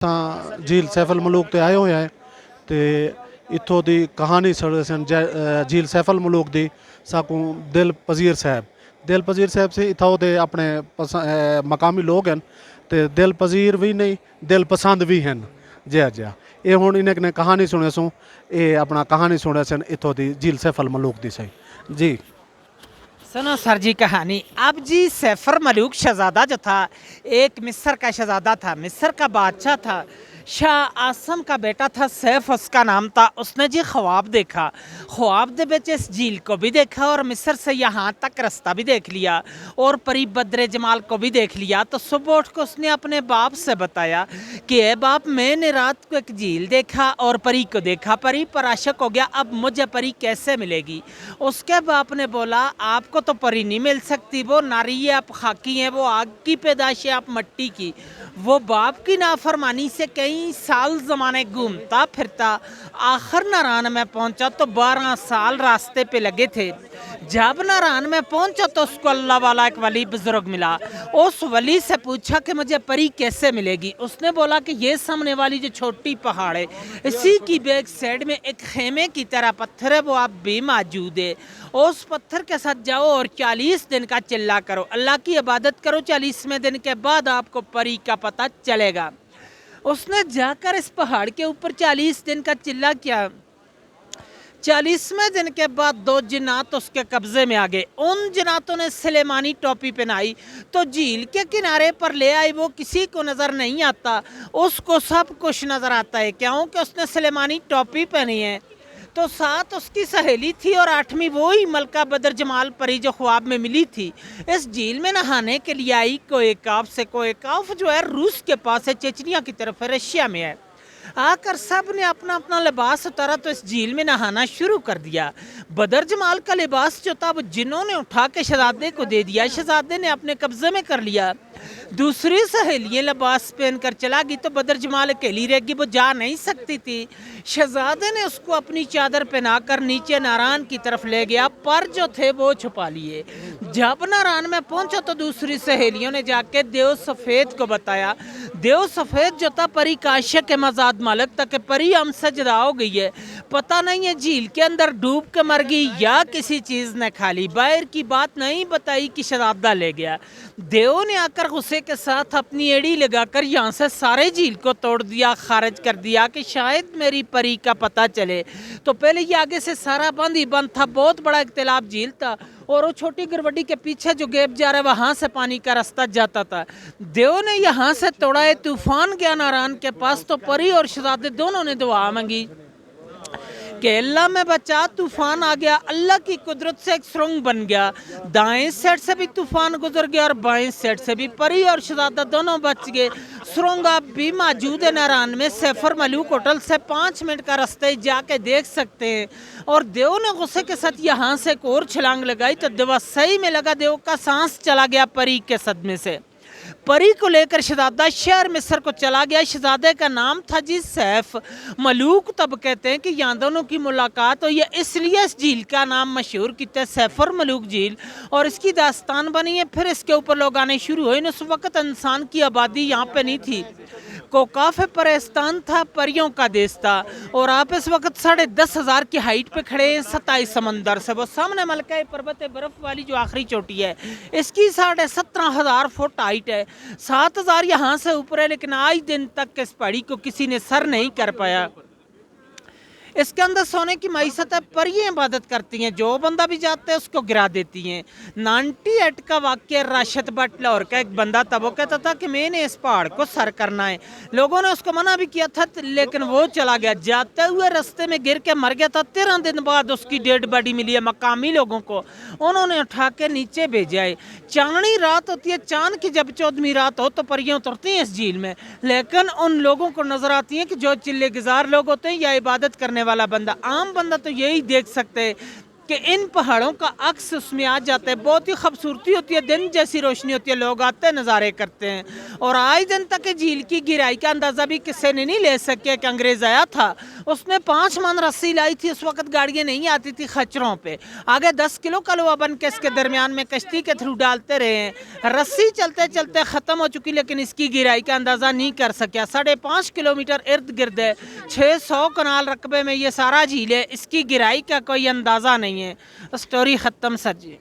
ਤਾਂ ਝੀਲ ਸੈਫਲ ਮਲੂਕ ਤੇ ਆਏ ਹੋਏ ਆ ਤੇ ਇੱਥੋਂ ਦੀ ਕਹਾਣੀ ਸੁਣ ਸਨ ਝੀਲ ਸੈਫਲ ਮਲੂਕ ਦੀ ਸਾਕੂ ਦਿਲ ਪਜ਼ੀਰ ਸਾਹਿਬ से इथों दे अपने मकामी लोग हैं ते दिल पजीर भी नहीं दिल पसंद भी हैं जी जी ये हुण इन्हें ने कहानी सुने सो ये अपना कहानी सुने सन इथों दी झील सैफल मलूक दी सही जी। सुनो सर जी कहानी। अब जी सैफर मलूक शहजादा जो था एक मिस्र का शहजादा था, मिस्र का बादशाह था, शाह आसम का बेटा था, सैफ उसका नाम था। उसने जी ख्वाब देखा, ख्वाब दे विच इस झील को भी देखा और मिस्र से यहाँ तक रास्ता भी देख लिया और परी बद्र जमाल को भी देख लिया। तो सुबह उठ कर उसने अपने बाप से बताया कि ए बाप, मैंने रात को एक झील देखा और परी को देखा, परी पर आशिक हो गया, अब मुझे परी कैसे मिलेगी। उसके बाप ने बोला आपको तो परी नहीं मिल सकती, वो नारी है, आप खाकी हैं, वो आग की पैदाश है, आप मट्टी की। वो बाप की नाफरमानी से कई साल ज़माने घूमता फिरता आखिर नारान में पहुंचा तो 12 साल रास्ते पे लगे थे। जब नारान में पहुंचा तो उसको अल्लाह वाला एक वली बुजुर्ग मिला। उस वली से पूछा कि मुझे परी कैसे मिलेगी। उसने बोला कि ये सामने वाली जो छोटी पहाड़ है इसी की बैक साइड में एक खेमे की तरह पत्थर है, वो आप भी मौजूद है। उस पत्थर के साथ जाओ और 40 दिन का चिल्ला करो, अल्लाह की इबादत करो, 40वें दिन के बाद आपको परी का पता चलेगा। उसने जाकर इस पहाड़ के ऊपर 40 दिन का चिल्ला किया। 40वें दिन के बाद 2 जिन्नात उसके कब्जे में आ गए। उन जिन्नातों ने सुलेमानी टोपी पहनाई तो झील के किनारे पर ले आई। वो किसी को नज़र नहीं आता, उसको सब कुछ नज़र आता है, क्योंकि उसने सुलेमानी टोपी पहनी है। तो साथ उसकी सहेली थी और 8वीं वही मलका बदर जमाल परी जो ख्वाब में मिली थी। इस झील में नहाने के लिए आई कोएकाफ से। कोएकाफ जो है रूस के पास है, चेचनिया की तरफ है, रशिया में है। आकर सब ने अपना अपना लिबास उतारा तो इस झील में नहाना शुरू कर दिया। बदर जमाल का लिबास जो था वो जिन्होंने उठा के शहजादे को दे दिया, शहजादे ने अपने कब्जे में कर लिया। दूसरी सहेलियाँ लिबास पहन कर चला गई तो बदर जमाल अकेली रह गई, वो जा नहीं सकती थी। शहजादे ने उसको अपनी चादर पहनाकर नीचे नारान की तरफ ले गया, पर जो थे वो छुपा लिए। जब नारान में पहुंचा तो दूसरी सहेलियों ने जाके देव सफ़ेद को बताया। देव सफ़ेद जो था परी का आशिक मजाद मालिक तक परी हमसे जुदा हो गई है, पता नहीं है झील के अंदर डूब के मर गई या किसी चीज़ ने खा ली। बाहर की बात नहीं बताई कि शहजादा ले गया। देव ने आकर गुस्से के साथ अपनी एड़ी लगाकर यहाँ से सारे झील को तोड़ दिया, खारिज कर दिया कि शायद मेरी परी का पता चले। तो पहले ये आगे से सारा बंद ही बंद था, बहुत बड़ा एक तालाब झील था और वो छोटी गिरवटी के पीछे जो गैप जा रहा है वहाँ से पानी का रास्ता जाता था। देव ने यहाँ से तोड़ा है, तूफान गया नारायण के पास तो परी और शहजादे दोनों ने दुआ मांगी कि अल्लाह में बचा, तूफान आ गया। अल्लाह की कुदरत से एक सुरंग बन गया, दाएं साइड से भी तूफान गुजर गया और बाएं साइड से भी। परी और शहजादा दोनों बच गए। सुरंग अब भी मौजूद है नारायण में, सैफर मलूक होटल से 5 मिनट का रास्ता जाके देख सकते हैं। और देव ने गुस्से के साथ यहाँ से एक और छलांग लगाई तो देवा सही में लगा, देव का सांस चला गया परी के सदमे से। परी को लेकर शहजादा शहर मिस्र को चला गया। शहजादे का नाम था जी सैफ मलूक। तब कहते हैं कि यहाँ दोनों की मुलाकात हुई है, इसलिए इस झील का नाम मशहूर किया सैफर मलूक झील और इसकी दास्तान बनी है। फिर इसके ऊपर लोग आने शुरू हुए। उस वक्त इंसान की आबादी यहाँ पे नहीं थी। कोकाफ परस्तान था, परियों का देश था और आप इस वक्त 10,500 की हाइट पे खड़े हैं 27 समंदर से। वो सामने मलका पर्वत बर्फ वाली जो आखिरी चोटी है इसकी 17,500 फुट हाइट है। 7,000 यहाँ से ऊपर है, लेकिन आज दिन तक इस पहाड़ी को किसी ने सर नहीं कर पाया। इसके अंदर सोने की मैसत है, परियां इबादत करती हैं, जो बंदा भी जाता है उसको गिरा देती हैं। 98 का वाक्य राशिद भट्ट लाहौर का एक बंदा था, वो कहता था कि मैंने इस पहाड़ को सर करना है। लोगों ने उसको मना भी किया था लेकिन वो चला गया। जाते हुए रास्ते में गिर के मर गया था। 13 दिन बाद उसकी डेड बॉडी मिली है मकामी लोगों को, उन्होंने उठा के नीचे भेजा है। चांदनी रात होती है, चांद की जब 14वीं रात हो तो परियां उतरती हैं इस झील में, लेकिन उन लोगों को नजर आती हैं कि जो चिल्ले गुजार लोग होते हैं या इबादत करने वाला बंदा। आम बंदा तो यही देख सकते हैं कि इन पहाड़ों का अक्स उसमें आ जाता है। बहुत ही खूबसूरती होती है, दिन जैसी रोशनी होती है, लोग आते हैं नज़ारे करते हैं। और आज दिन तक झील की गहराई का अंदाज़ा भी किसी ने नहीं ले सके कि अंग्रेज़ आया था اس نے 5 من رسی لائی تھی. اس وقت گاڑیاں نہیں آتی تھی خچروں پہ. آگے 10 کلو کلوا بن کے اس کے درمیان میں کشتی کے تھرو ڈالتے رہے ہیں. رسی چلتے چلتے ختم ہو چکی لیکن اس کی گہرائی کا اندازہ نہیں کر سکیا. 5.5 کلومیٹر ارد گرد ہے, 600 کنال رقبے میں یہ سارا جھیل ہے. اس کی گہرائی کا کوئی اندازہ نہیں ہے. سٹوری ختم سر جی.